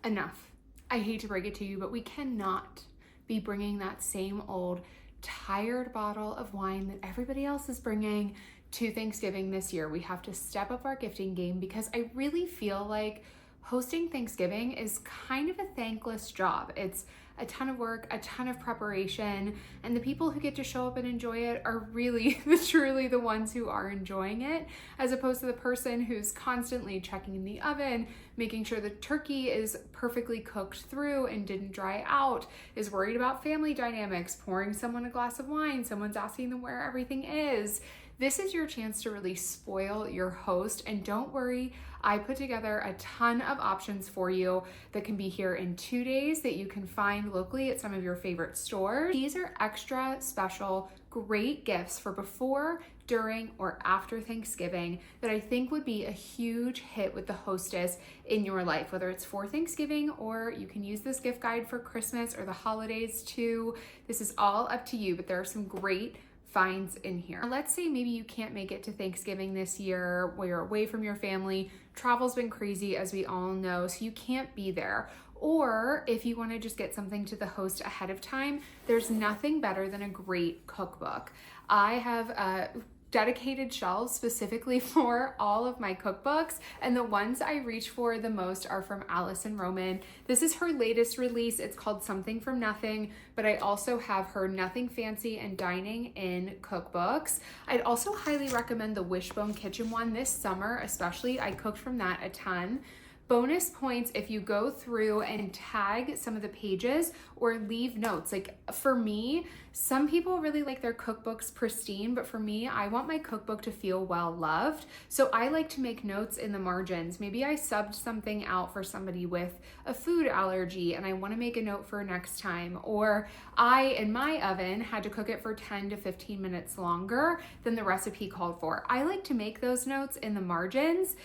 enough. I hate to break it to you, but we cannot be bringing that same old tired bottle of wine that everybody else is bringing to Thanksgiving this year. We have to step up our gifting game because I really feel like hosting Thanksgiving is kind of a thankless job. It's a ton of work, a ton of preparation, and the people who get to show up and enjoy it are really, truly the ones who are enjoying it, as opposed to the person who's constantly checking in the oven, making sure the turkey is perfectly cooked through and didn't dry out, is worried about family dynamics, pouring someone a glass of wine, someone's asking them where everything is. This is your chance to really spoil your host, and don't worry, I put together a ton of options for you that can be here in 2 days that you can find locally at some of your favorite stores. These are extra special, great gifts for before, during, or after Thanksgiving that I think would be a huge hit with the Hostess in your life, whether it's for Thanksgiving or you can use this gift guide for Christmas or the holidays too. This is all up to you, but there are some great finds in here. Let's say maybe you can't make it to Thanksgiving this year, where you're away from your family. Travel's been crazy, as we all know, so you can't be there. Or if you want to just get something to the host ahead of time, there's nothing better than a great cookbook. I have dedicated shelves specifically for all of my cookbooks, and the ones I reach for the most are from Allison Roman. This is her latest release. It's called Something from Nothing, but I also have her Nothing Fancy and Dining In cookbooks. I'd also highly recommend the Wishbone Kitchen one this summer, especially. I cooked from that a ton. Bonus points if you go through and tag some of the pages or leave notes. Like for me, some people really like their cookbooks pristine, but for me, I want my cookbook to feel well loved. So I like to make notes in the margins. Maybe I subbed something out for somebody with a food allergy and I want to make a note for next time. Or I, in my oven, had to cook it for 10 to 15 minutes longer than the recipe called for. I like to make those notes in the margins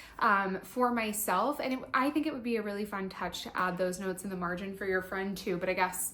for myself, and I think it would be a really fun touch to add those notes in the margin for your friend too. But I guess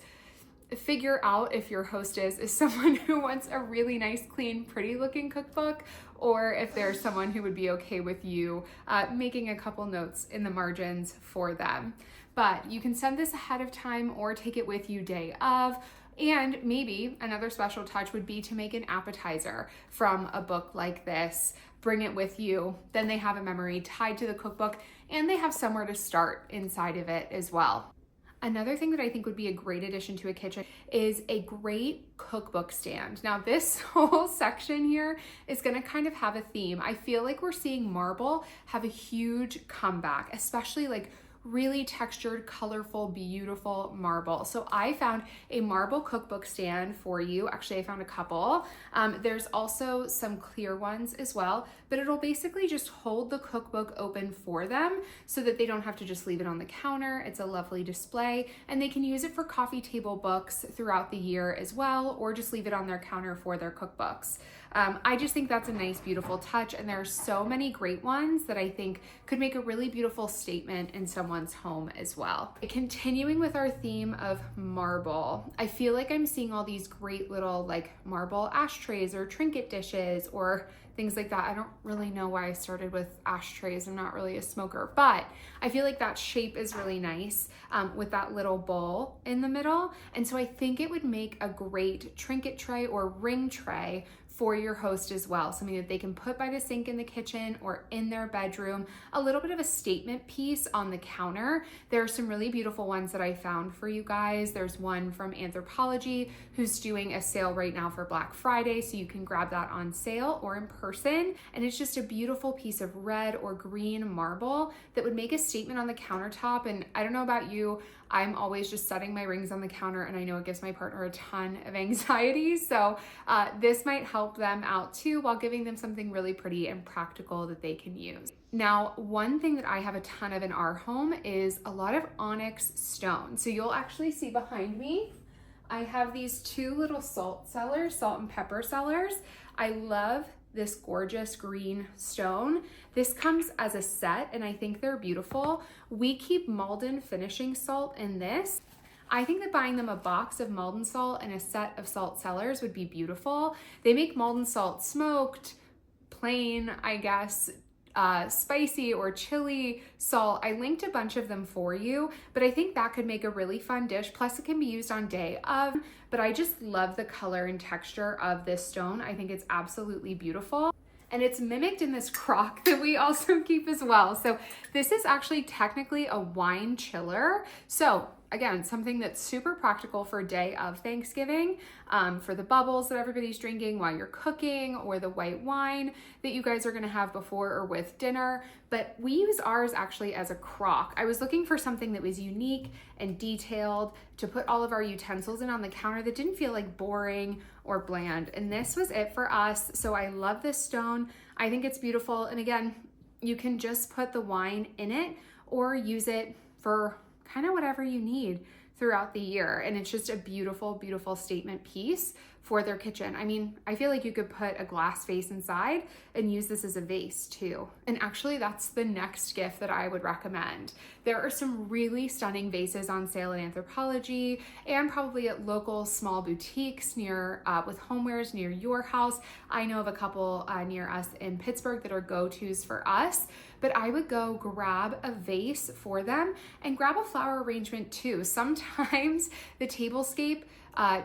figure out if your hostess is someone who wants a really nice, clean, pretty looking cookbook, or if there's someone who would be okay with you making a couple notes in the margins for them. But you can send this ahead of time or take it with you day of. And maybe another special touch would be to make an appetizer from a book like this. Bring it with you. Then they have a memory tied to the cookbook, and they have somewhere to start inside of it as well. Another thing that I think would be a great addition to a kitchen is a great cookbook stand. Now, this whole section here is going to kind of have a theme. I feel like we're seeing marble have a huge comeback, especially like really textured, colorful, beautiful marble. So I found a marble cookbook stand for you. Actually, I found a couple. There's also some clear ones as well, but it'll basically just hold the cookbook open for them so that they don't have to just leave it on the counter. It's a lovely display, and they can use it for coffee table books throughout the year as well, or just leave it on their counter for their cookbooks. I just think that's a nice, beautiful touch, and there are so many great ones that I think could make a really beautiful statement in someone's home as well. Continuing with our theme of marble, I feel like I'm seeing all these great little like marble ashtrays or trinket dishes or things like that. I don't really know why I started with ashtrays. I'm not really a smoker, but I feel like that shape is really nice with that little bowl in the middle. And so I think it would make a great trinket tray or ring tray for your host as well, something that they can put by the sink in the kitchen or in their bedroom, a little bit of a statement piece on the counter. There are some really beautiful ones that I found for you guys. There's one from Anthropology who's doing a sale right now for Black Friday, so you can grab that on sale or in person. And it's just a beautiful piece of red or green marble that would make a statement on the countertop. And I don't know about you, I'm always just setting my rings on the counter, and I know it gives my partner a ton of anxiety. So this might help them out too, while giving them something really pretty and practical that they can use. Now, one thing that I have a ton of in our home is a lot of onyx stone. So you'll actually see behind me, I have these two little salt cellars, salt and pepper cellars. I love this gorgeous green stone. This comes as a set, and I think they're beautiful. We keep Malden finishing salt in this. I think that buying them a box of Malden salt and a set of salt cellars would be beautiful. They make Malden salt smoked, plain, I guess, spicy or chili salt. I linked a bunch of them for you, but I think that could make a really fun dish. Plus it can be used on day of, but I just love the color and texture of this stone. I think it's absolutely beautiful. And it's mimicked in this crock that we also keep as well. So this is actually technically a wine chiller. So again, something that's super practical for a day of Thanksgiving, for the bubbles that everybody's drinking while you're cooking, or the white wine that you guys are gonna have before or with dinner. But we use ours actually as a crock. I was looking for something that was unique and detailed to put all of our utensils in on the counter that didn't feel like boring or bland. And this was it for us. So I love this stone. I think it's beautiful. And again, you can just put the wine in it or use it for kind of whatever you need throughout the year. And it's just a beautiful, beautiful statement piece for their kitchen. I mean, I feel like you could put a glass vase inside and use this as a vase too. And actually that's the next gift that I would recommend. There are some really stunning vases on sale at Anthropologie and probably at local small boutiques near, with homewares near your house. I know of a couple near us in Pittsburgh that are go-tos for us, but I would go grab a vase for them and grab a flower arrangement too. Sometimes the tablescape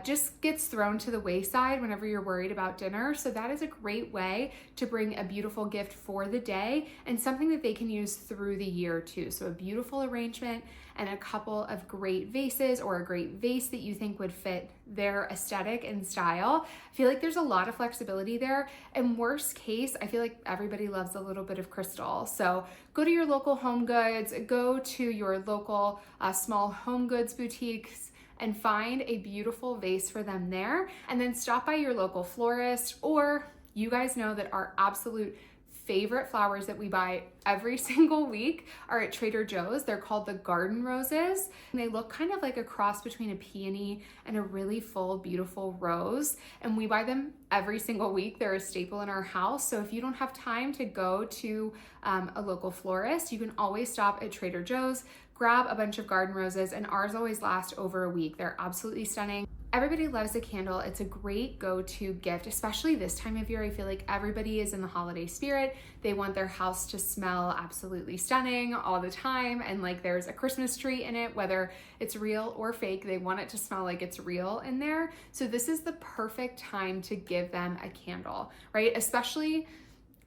just gets thrown to the wayside whenever you're worried about dinner. So that is a great way to bring a beautiful gift for the day and something that they can use through the year too. So a beautiful arrangement and a couple of great vases, or a great vase that you think would fit their aesthetic and style. I feel like there's a lot of flexibility there. And worst case, I feel like everybody loves a little bit of crystal. So go to your local Home Goods, go to your local small home goods boutiques, and find a beautiful vase for them there. And then stop by your local florist, or you guys know that our absolute favorite flowers that we buy every single week are at Trader Joe's. They're called the garden roses. And they look kind of like a cross between a peony and a really full, beautiful rose. And we buy them every single week. They're a staple in our house. So if you don't have time to go to a local florist, you can always stop at Trader Joe's, grab a bunch of garden roses, and ours always last over a week. They're absolutely stunning. Everybody loves a candle. It's a great go-to gift, especially this time of year. I feel like everybody is in the holiday spirit. They want their house to smell absolutely stunning all the time. And like there's a Christmas tree in it, whether it's real or fake, they want it to smell like it's real in there. So this is the perfect time to give them a candle, right? Especially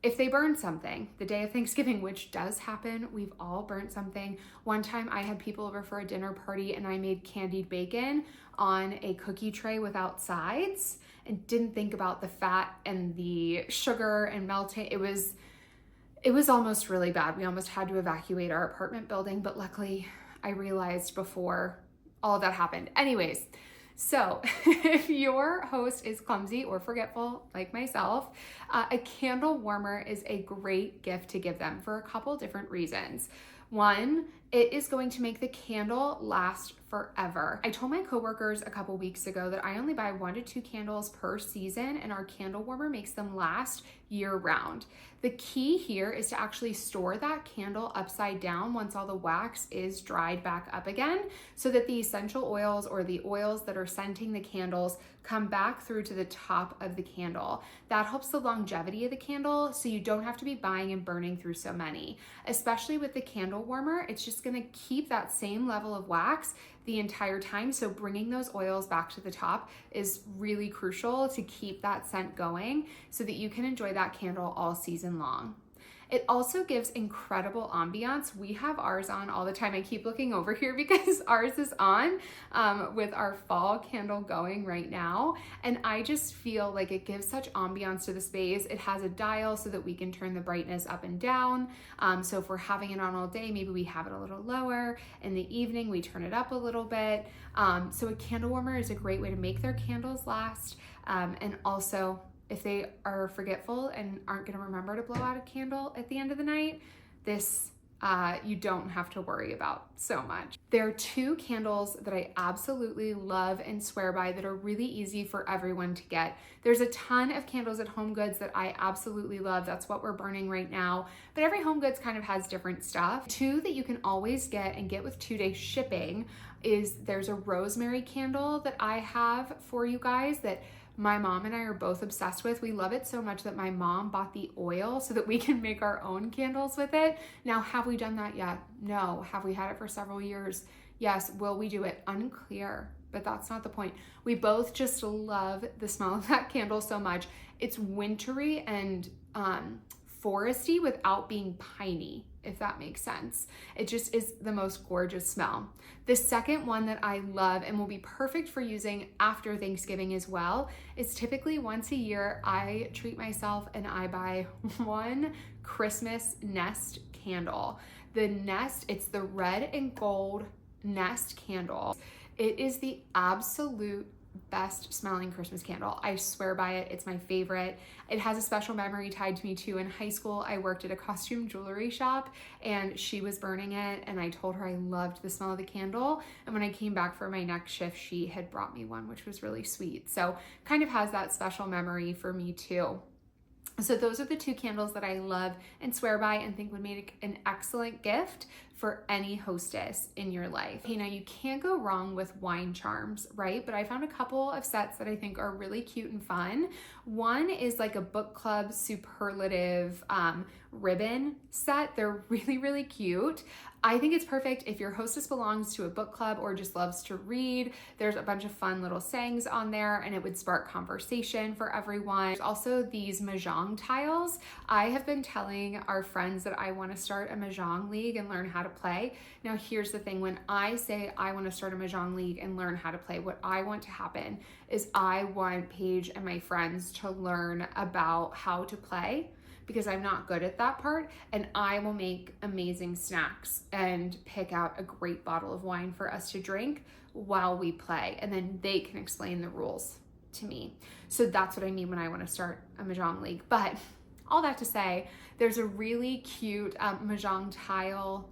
if they burn something the day of Thanksgiving, which does happen. We've all burnt something. One time I had people over for a dinner party and I made candied bacon on a cookie tray without sides and didn't think about the fat and the sugar and melting. It was almost really bad. We almost had to evacuate our apartment building, but luckily I realized before all of that happened. Anyways, so if your host is clumsy or forgetful like myself, a candle warmer is a great gift to give them for a couple different reasons. One, it is going to make the candle last forever. I told my coworkers a couple weeks ago that I only buy 1 to 2 candles per season, and our candle warmer makes them last year round. The key here is to actually store that candle upside down once all the wax is dried back up again, so that the essential oils or the oils that are scenting the candles come back through to the top of the candle. That helps the longevity of the candle, so you don't have to be buying and burning through so many. Especially with the candle warmer, it's just gonna keep that same level of wax the entire time. So bringing those oils back to the top is really crucial to keep that scent going so that you can enjoy that candle all season long. It also gives incredible ambiance. We have ours on all the time. I keep looking over here because ours is on with our fall candle going right now. And I just feel like it gives such ambiance to the space. It has a dial so that we can turn the brightness up and down. So if we're having it on all day, maybe we have it a little lower. In the evening, we turn it up a little bit. So a candle warmer is a great way to make their candles last. And also, if they are forgetful and aren't going to remember to blow out a candle at the end of the night, this you don't have to worry about so much. There are 2 candles that I absolutely love and swear by that are really easy for everyone to get. There's a ton of candles at Home Goods that I absolutely love. That's what we're burning right now. But every Home Goods kind of has different stuff. 2 that you can always get and get with 2-day shipping is there's a rosemary candle that I have for you guys that my mom and I are both obsessed with. We love it so much that my mom bought the oil so that we can make our own candles with it. Now, have we done that yet? No. Have we had it for several years? Yes. Will we do it? Unclear, but that's not the point. We both just love the smell of that candle so much. It's wintry and foresty without being piney, if that makes sense. It just is the most gorgeous smell. The second one that I love and will be perfect for using after Thanksgiving as well is typically once a year, I treat myself and I buy one Christmas nest candle. The nest, it's the red and gold nest candle. It is the absolute best smelling Christmas candle. I swear by it. It's my favorite. It has a special memory tied to me too. In high school, I worked at a costume jewelry shop and she was burning it and I told her I loved the smell of the candle. And when I came back for my next shift, she had brought me one, which was really sweet. So kind of has that special memory for me too. So those are the two candles that I love and swear by and think would make an excellent gift for any hostess in your life. Okay, now you can't go wrong with wine charms, right? But I found a couple of sets that I think are really cute and fun. One is like a book club superlative ribbon set. They're really, really cute. I think it's perfect if your hostess belongs to a book club or just loves to read. There's a bunch of fun little sayings on there and it would spark conversation for everyone. There's also these mahjong tiles. I have been telling our friends that I want to start a mahjong league and learn how to play. Now here's the thing, when I say I want to start a mahjong league and learn how to play, what I want to happen is I want Paige and my friends to learn about how to play, because I'm not good at that part, and I will make amazing snacks and pick out a great bottle of wine for us to drink while we play, and then they can explain the rules to me. So that's what I mean when I want to start a mahjong league. But all that to say, there's a really cute mahjong tile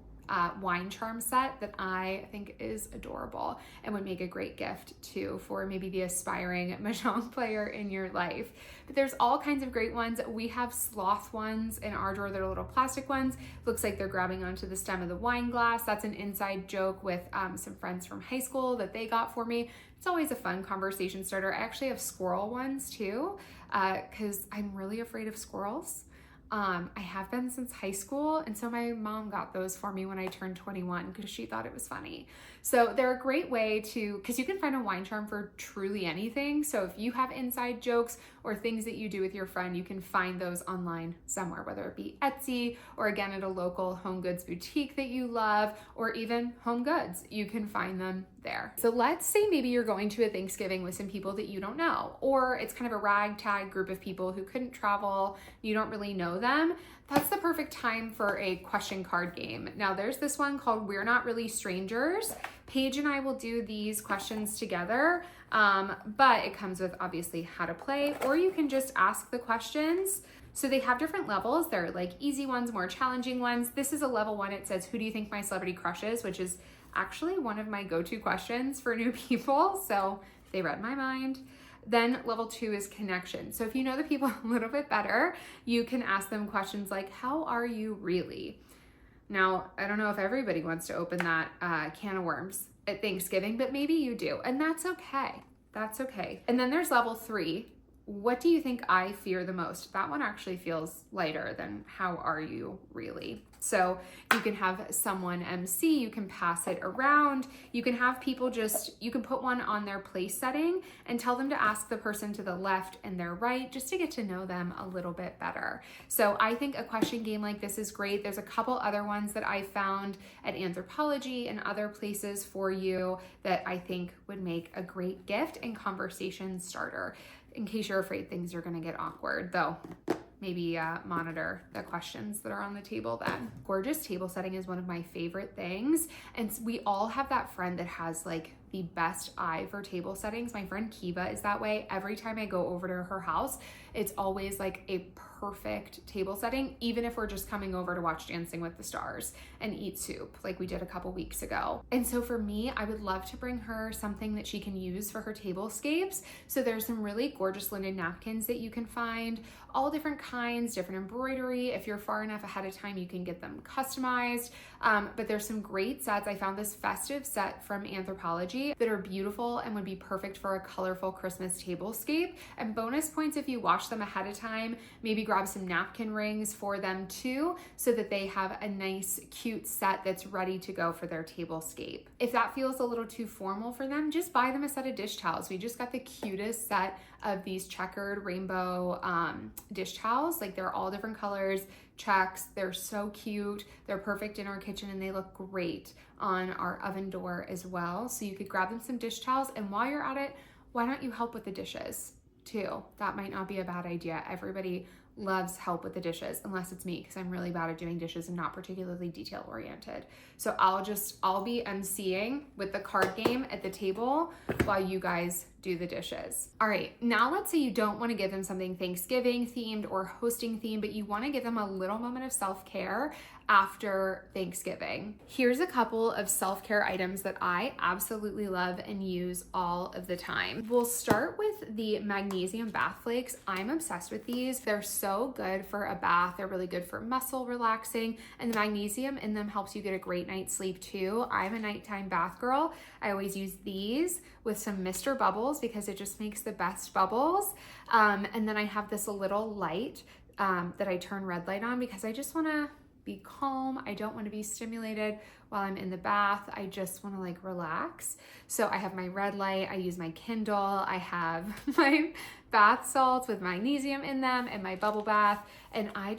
wine charm set that I think is adorable and would make a great gift too for maybe the aspiring mahjong player in your life. But there's all kinds of great ones. We have sloth ones in our drawer that are little plastic ones. Looks like they're grabbing onto the stem of the wine glass. That's an inside joke with some friends from high school that they got for me. It's always a fun conversation starter. I actually have squirrel ones too, because I'm really afraid of squirrels. I have been since high school, and so my mom got those for me when I turned 21 because she thought it was funny. So they're a great way to, because you can find a wine charm for truly anything. So if you have inside jokes or things that you do with your friend, you can find those online somewhere, whether it be Etsy or again at a local home goods boutique that you love, or even Home Goods. You can find them there. So let's say maybe you're going to a Thanksgiving with some people that you don't know, or it's kind of a ragtag group of people who couldn't travel, you don't really know them. That's the perfect time for a question card game. Now there's this one called We're Not Really Strangers. Paige and I will do these questions together, but it comes with obviously how to play, or you can just ask the questions. So they have different levels. There are like easy ones, more challenging ones. This is a level 1. It says, who do you think my celebrity crush is? Which is actually one of my go-to questions for new people. So they read my mind. Then level 2 is connection. So if you know the people a little bit better, you can ask them questions like, how are you really? Now, I don't know if everybody wants to open that can of worms at Thanksgiving, but maybe you do, and that's okay. That's okay. And then there's level 3. What do you think I fear the most? That one actually feels lighter than how are you really? So you can have someone MC, you can pass it around, you can have people you can put one on their place setting and tell them to ask the person to the left and their right just to get to know them a little bit better. So I think a question game like this is great. There's a couple other ones that I found at Anthropology and other places for you that I think would make a great gift and conversation starter. In case you're afraid things are gonna get awkward, though maybe monitor the questions that are on the table then. Gorgeous table setting is one of my favorite things. And we all have that friend that has like the best eye for table settings. My friend Kiva is that way. Every time I go over to her house, it's always like a perfect table setting, even if we're just coming over to watch Dancing with the Stars and eat soup like we did a couple weeks ago. And so for me, I would love to bring her something that she can use for her tablescapes. So there's some really gorgeous linen napkins that you can find, all different kinds, different embroidery. If you're far enough ahead of time, you can get them customized. But there's some great sets. I found this festive set from Anthropology technology that are beautiful and would be perfect for a colorful Christmas tablescape. And bonus points if you wash them ahead of time. Maybe grab some napkin rings for them too, so that they have a nice, cute set that's ready to go for their tablescape. If that feels a little too formal for them, just buy them a set of dish towels. We just got the cutest set of these checkered rainbow dish towels. Like, they're all different colors, checks. They're so cute. They're perfect in our kitchen, and they look great on our oven door as well. So you could grab them some dish towels, and while you're at it, why don't you help with the dishes too? That might not be a bad idea. Everybody loves help with the dishes, unless it's me, because I'm really bad at doing dishes and not particularly detail oriented. So I'll be emceeing with the card game at the table while you guys do the dishes. All right, now let's say you don't want to give them something Thanksgiving themed or hosting themed, but you want to give them a little moment of self-care after Thanksgiving. Here's a couple of self-care items that I absolutely love and use all of the time. We'll start with the magnesium bath flakes. I'm obsessed with these. They're so good for a bath. They're really good for muscle relaxing, and the magnesium in them helps you get a great night's sleep too. I'm a nighttime bath girl. I always use these with some Mr. Bubbles because it just makes the best bubbles. And then I have this little light that I turn red light on because I just want to be calm. I don't want to be stimulated while I'm in the bath. I just want to like relax. So I have my red light, I use my Kindle, I have my bath salts with magnesium in them and my bubble bath. And I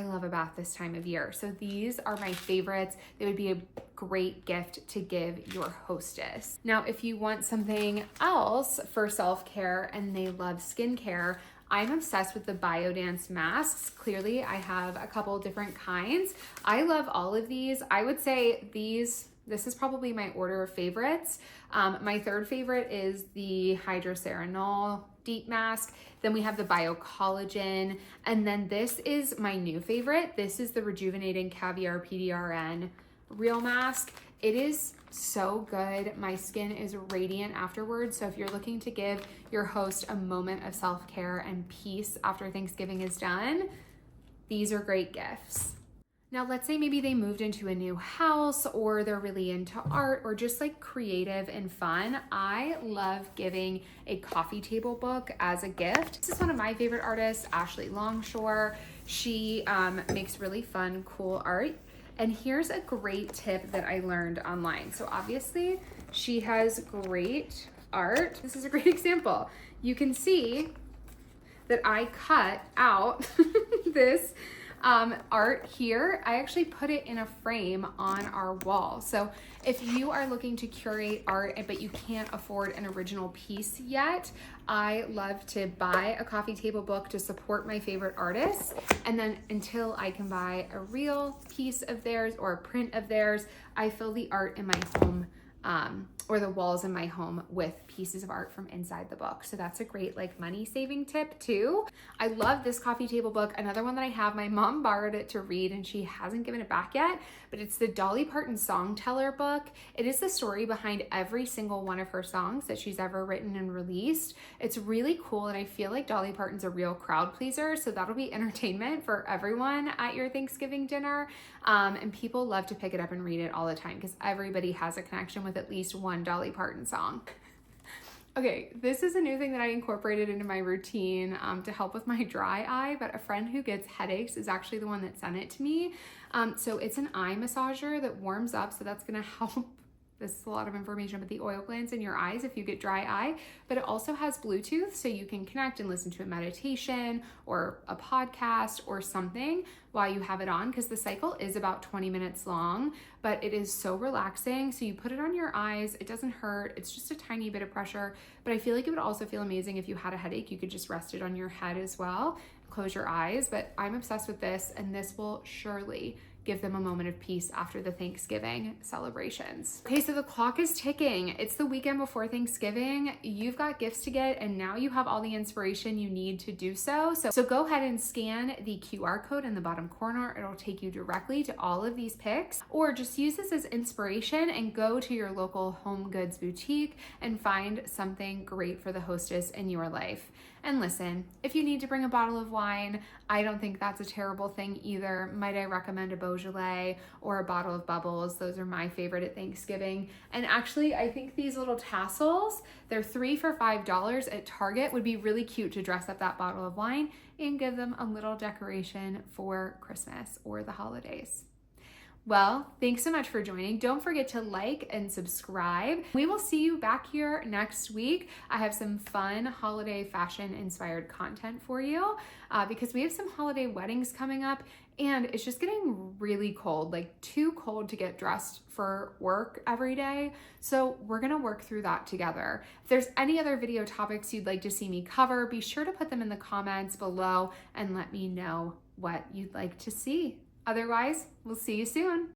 love a bath this time of year. So these are my favorites. They would be a great gift to give your hostess. Now, if you want something else for self-care and they love skincare, I'm obsessed with the Biodance masks. Clearly, I have a couple different kinds. I love all of these. I would say this is probably my order of favorites. My third favorite is the Hydroceranol Deep Mask. Then we have the Biocollagen. And then this is my new favorite. This is the Rejuvenating Caviar PDRN Real Mask. It is so good. My skin is radiant afterwards. So if you're looking to give your host a moment of self-care and peace after Thanksgiving is done, these are great gifts. Now, let's say maybe they moved into a new house or they're really into art or just like creative and fun. I love giving a coffee table book as a gift. This is one of my favorite artists, Ashley Longshore. She makes really fun, cool art. And here's a great tip that I learned online. So obviously she has great art. This is a great example. You can see that I cut out this art here. I actually put it in a frame on our wall. So if you are looking to curate art but you can't afford an original piece yet, I love to buy a coffee table book to support my favorite artists. And then until I can buy a real piece of theirs or a print of theirs, I fill the art in my home or the walls in my home with pieces of art from inside the book. So that's a great like money saving tip too. I love this coffee table book. Another one that I have, my mom borrowed it to read and she hasn't given it back yet, but it's the Dolly Parton Songteller book. It is the story behind every single one of her songs that she's ever written and released. It's really cool, and I feel like Dolly Parton's a real crowd pleaser, so that'll be entertainment for everyone at your Thanksgiving dinner. And people love to pick it up and read it all the time because everybody has a connection with at least one Dolly Parton song. Okay, this is a new thing that I incorporated into my routine to help with my dry eye, but a friend who gets headaches is actually the one that sent it to me. So it's an eye massager that warms up, so that's gonna help. This is a lot of information about the oil glands in your eyes if you get dry eye, but it also has Bluetooth, so you can connect and listen to a meditation or a podcast or something while you have it on, because the cycle is about 20 minutes long, but it is so relaxing. So you put it on your eyes, it doesn't hurt, it's just a tiny bit of pressure, but I feel like it would also feel amazing if you had a headache. You could just rest it on your head as well, close your eyes, but I'm obsessed with this, and this will surely give them a moment of peace after the Thanksgiving celebrations. Okay, so the clock is ticking. It's the weekend before Thanksgiving. You've got gifts to get, and now you have all the inspiration you need to do so. So go ahead and scan the QR code in the bottom corner. It'll take you directly to all of these picks, or just use this as inspiration and go to your local home goods boutique and find something great for the hostess in your life. And listen, if you need to bring a bottle of wine, I don't think that's a terrible thing either. Might I recommend a Beaujolais or a bottle of bubbles? Those are my favorite at Thanksgiving. And actually, I think these little tassels, they're 3 for $5 at Target, would be really cute to dress up that bottle of wine and give them a little decoration for Christmas or the holidays. Well, thanks so much for joining. Don't forget to like and subscribe. We will see you back here next week. I have some fun holiday fashion inspired content for you because we have some holiday weddings coming up and it's just getting really cold, like too cold to get dressed for work every day. So we're gonna work through that together. If there's any other video topics you'd like to see me cover, be sure to put them in the comments below and let me know what you'd like to see. Otherwise, we'll see you soon.